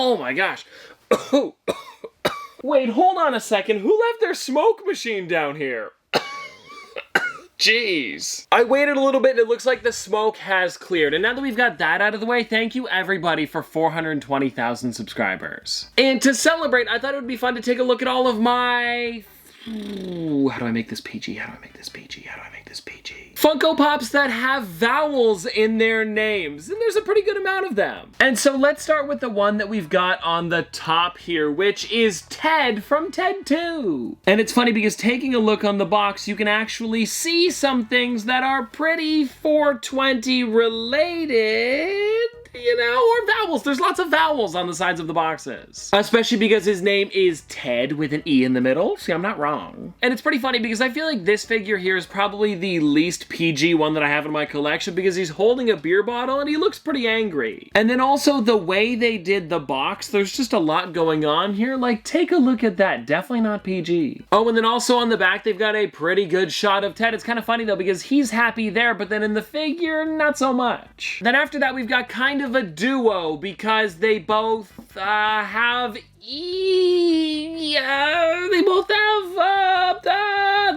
Oh my gosh. Wait, hold on a second. Who left their smoke machine down here? Jeez. I waited a little bit and it looks like the smoke has cleared. And now that we've got that out of the way, thank you everybody for 420,000 subscribers. And to celebrate, I thought it would be fun to take a look at all of my... how do I make this PG? How do I make this PG? How do I make this PG? Funko Pops that have vowels in their names. And there's a pretty good amount of them. And so let's start with the one that we've got on the top here, which is Ted from Ted 2. And it's funny because taking a look on the box, you can actually see some things that are pretty 420 related. You know, or vowels. There's lots of vowels on the sides of the boxes. Especially because his name is Ted with an E in the middle. See, I'm not wrong. And it's pretty funny because I feel like this figure here is probably the least PG one that I have in my collection because he's holding a beer bottle and he looks pretty angry. And then also the way they did the box, there's just a lot going on here. Like, take a look at that. Definitely not PG. Oh, and then also on the back, they've got a pretty good shot of Ted. It's kind of funny though because he's happy there, but then in the figure, not so much. Then after that, we've got kind of a duo because they both have they both have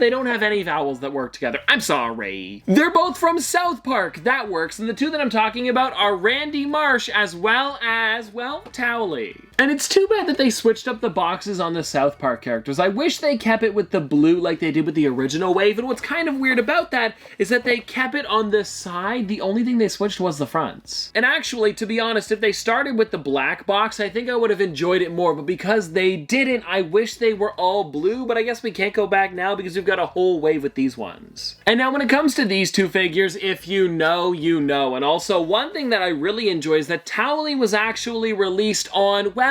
they don't have any vowels that work together. I'm sorry. They're both from South Park. That works. And the two that I'm talking about are Randy Marsh as well as, well, Towley. And it's too bad that they switched up the boxes on the South Park characters. I wish they kept it with the blue like they did with the original wave. And what's kind of weird about that is that they kept it on the side. The only thing they switched was the fronts. And actually, to be honest, if they started with the black box, I think I would have enjoyed it more. But because they didn't, I wish they were all blue. But I guess we can't go back now because we've got a whole wave with these ones. And now when it comes to these two figures, if you know, you know. And also, one thing that I really enjoy is that Towley was actually released on, well,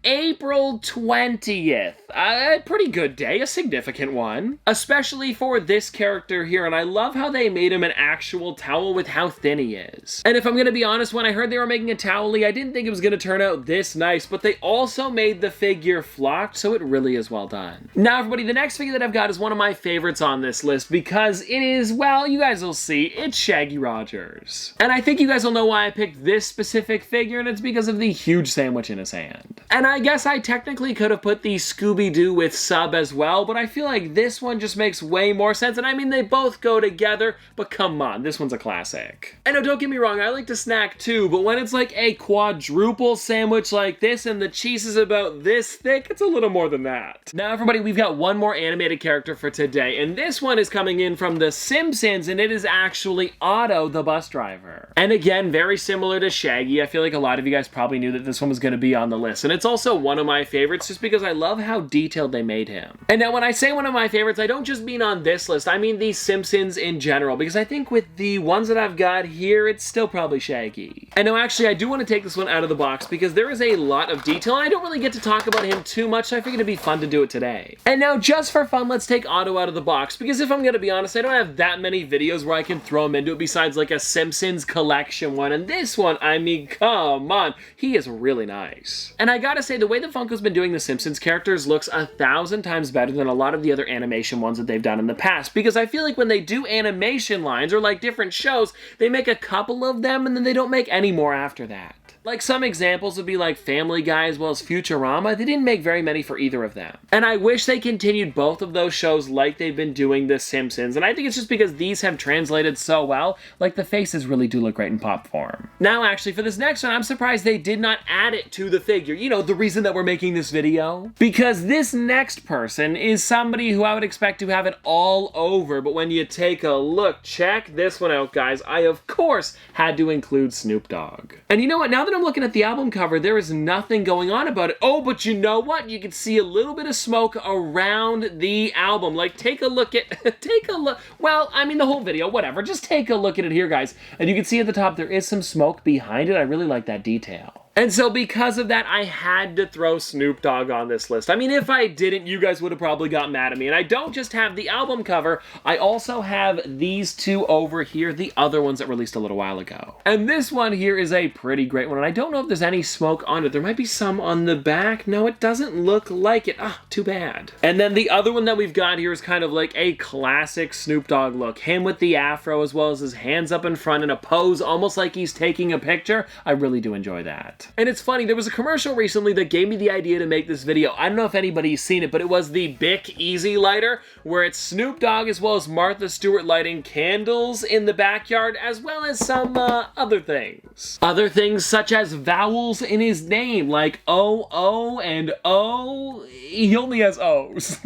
April 20th. A pretty good day, a significant one. Especially for this character here, and I love how they made him an actual towel with how thin he is. And if I'm gonna be honest, when I heard they were making a Towley, I didn't think it was gonna turn out this nice, but they also made the figure flocked, so it really is well done. Now everybody, the next figure that I've got is one of my favorites on this list because it is, well, you guys will see, it's Shaggy Rogers. And I think you guys will know why I picked this specific figure, and it's because of the huge sandwich in his hand. And I guess I technically could have put the Scooby-Doo with Sub as well, but I feel like this one just makes way more sense, and I mean, they both go together, but come on, this one's a classic. I know, don't get me wrong, I like to snack too, but when it's like a quadruple sandwich like this, and the cheese is about this thick, it's a little more than that. Now everybody, we've got one more animated character for today, and this one is coming in from The Simpsons, and it is actually Otto the bus driver. And again, very similar to Shaggy. I feel like a lot of you guys probably knew that this one was going to be on the list, and it's also one of my favorites just because I love how detailed they made him. And now when I say one of my favorites, I don't just mean on this list, I mean The Simpsons in general, because I think with the ones that I've got here, it's still probably Shaggy. And now actually, I do want to take this one out of the box because there is a lot of detail, and I don't really get to talk about him too much, so I figured it'd be fun to do it today. And now, just for fun, let's take Otto out of the box, because if I'm gonna be honest, I don't have that many videos where I can throw him into it besides like a Simpsons collection one, and this one, I mean, come on, he is really nice. And I gotta say, the way that Funko's been doing the Simpsons characters looks 1,000 times better than a lot of the other animation ones that they've done in the past, because I feel like when they do animation lines or like different shows, they make a couple of them and then they don't make any more after that. Like some examples would be like Family Guy as well as Futurama. They didn't make very many for either of them. And I wish they continued both of those shows like they've been doing The Simpsons. And I think it's just because these have translated so well, like the faces really do look great in pop form. Now actually for this next one, I'm surprised they did not add it to the figure. You know, the reason that we're making this video? Because this next person is somebody who I would expect to have it all over. But when you take a look, check this one out, guys. I of course had to include Snoop Dogg. And you know what, now that I'm looking at the album cover, there is nothing going on about it. Oh, but you know what? You can see a little bit of smoke around the album. Like, take a look at, well, I mean, the whole video, whatever. Just take a look at it here, guys. And you can see at the top, there is some smoke behind it. I really like that detail. And so because of that, I had to throw Snoop Dogg on this list. I mean, if I didn't, you guys would have probably got mad at me. And I don't just have the album cover, I also have these two over here, the other ones that released a little while ago. And this one here is a pretty great one, and I don't know if there's any smoke on it. There might be some on the back. No, it doesn't look like it. Ah, too bad. And then the other one that we've got here is kind of like a classic Snoop Dogg look. Him with the afro as well as his hands up in front in a pose almost like he's taking a picture. I really do enjoy that. best. And it's funny, there was a commercial recently that gave me the idea to make this video. I don't know if anybody's seen it, but it was the Bic Easy Lighter, where it's Snoop Dogg as well as Martha Stewart lighting candles in the backyard, as well as some other things. Other things such as vowels in his name, like O and O. He only has O's.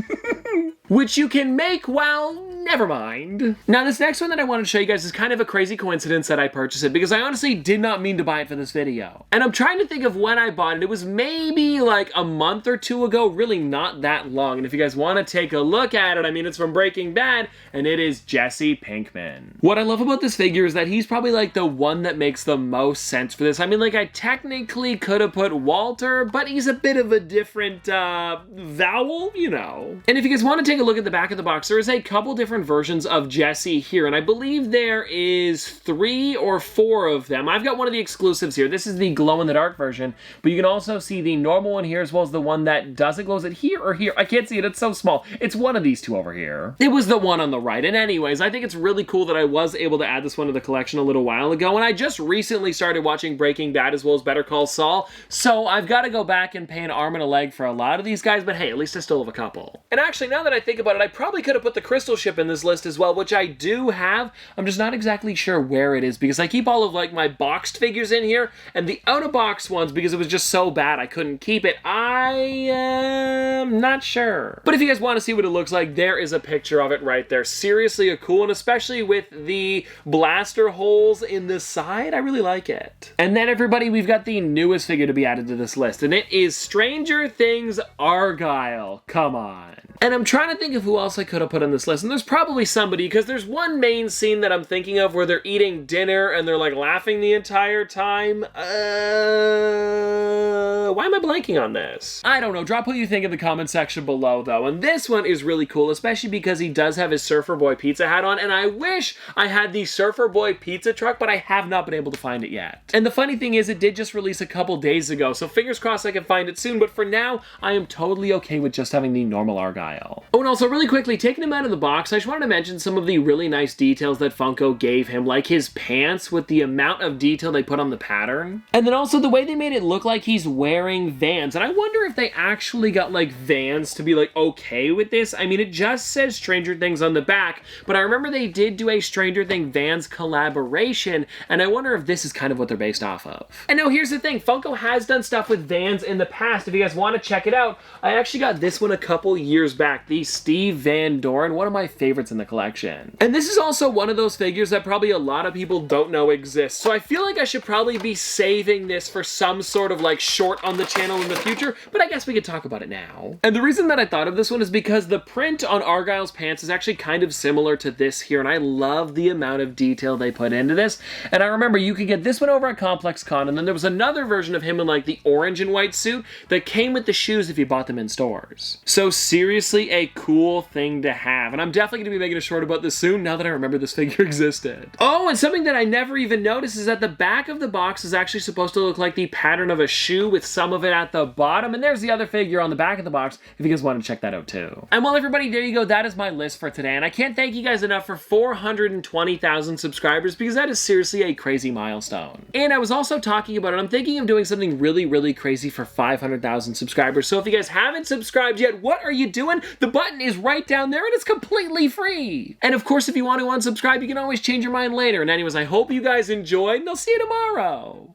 Which you can make, well, never mind. Now this next one that I want to show you guys is kind of a crazy coincidence that I purchased it, because I honestly did not mean to buy it for this video. And I'm trying to think of when I bought it. It was maybe like a month or two ago, really not that long. And if you guys want to take a look at it, I mean, it's from Breaking Bad, and it is Jesse Pinkman. What I love about this figure is that he's probably like the one that makes the most sense for this. I mean, like, I technically could have put Walter, but he's a bit of a different vowel, you know. And if you guys want to take a look at the back of the box, there is a couple different versions of Jesse here, and I believe there is 3 or 4 of them. I've got one of the exclusives here. This is the glow-in-the-dark version, but you can also see the normal one here as well as the one that doesn't glow. Is it here or here? I can't see it. It's so small. It's one of these two over here. It was the one on the right. And anyways, I think it's really cool that I was able to add this one to the collection a little while ago, and I just recently started watching Breaking Bad as well as Better Call Saul, so I've got to go back and pay an arm and a leg for a lot of these guys, but hey, at least I still have a couple. And actually, now that I think about it, I probably could have put the crystal ship in this list as well, which I do have. I'm just not exactly sure where it is, because I keep all of like my boxed figures in here, and the out-of-box ones, because it was just so bad I couldn't keep it, I am not sure. But if you guys want to see what it looks like, there is a picture of it right there. Seriously a cool one, especially with the blaster holes in the side. I really like it. And then everybody, we've got the newest figure to be added to this list, and it is Stranger Things Argyle. Come on. And I'm trying to think of who else I could have put on this list, and there's probably somebody, because there's one main scene that I'm thinking of where they're eating dinner and they're like laughing the entire time. Why am I blanking on this? I don't know. Drop what you think in the comment section below, though. And this one is really cool, especially because he does have his Surfer Boy pizza hat on, and I wish I had the Surfer Boy pizza truck, but I have not been able to find it yet. And the funny thing is, it did just release a couple days ago, so fingers crossed I can find it soon, but for now, I am totally okay with just having the normal Argyle. Oh, and also really quickly, taking him out of the box, I just wanted to mention some of the really nice details that Funko gave him, like his pants with the amount of detail they put on the pattern. And then also the way they made it look like he's wearing Vans. And I wonder if they actually got like Vans to be like okay with this. I mean, it just says Stranger Things on the back, but I remember they did do a Stranger Things Vans collaboration, and I wonder if this is kind of what they're based off of. And now here's the thing, Funko has done stuff with Vans in the past. If you guys want to check it out, I actually got this one a couple years back, the Steve Van Doren, one of my favorites in the collection. And this is also one of those figures that probably a lot of people don't know exists, so I feel like I should probably be saving this for some sort of like short on the channel in the future, but I guess we could talk about it now. And the reason that I thought of this one is because the print on Argyle's pants is actually kind of similar to this here, and I love the amount of detail they put into this. And I remember you could get this one over at Complex Con, and then there was another version of him in like the orange and white suit that came with the shoes if you bought them in stores. So seriously, a cool thing to have, and I'm definitely going to be making a short about this soon now that I remember this figure existed. Oh, and something that I never even noticed is that the back of the box is actually supposed to look like the pattern of a shoe with some of it at the bottom, and there's the other figure on the back of the box if you guys want to check that out too. And well, everybody, there you go. That is my list for today, and I can't thank you guys enough for 420,000 subscribers, because that is seriously a crazy milestone. And I was also talking about it, I'm thinking of doing something really, really crazy for 500,000 subscribers, so if you guys haven't subscribed yet, what are you doing? The button is right down there, and it's completely free. And of course, if you want to unsubscribe, you can always change your mind later. And anyways, I hope you guys enjoyed, and I'll see you tomorrow.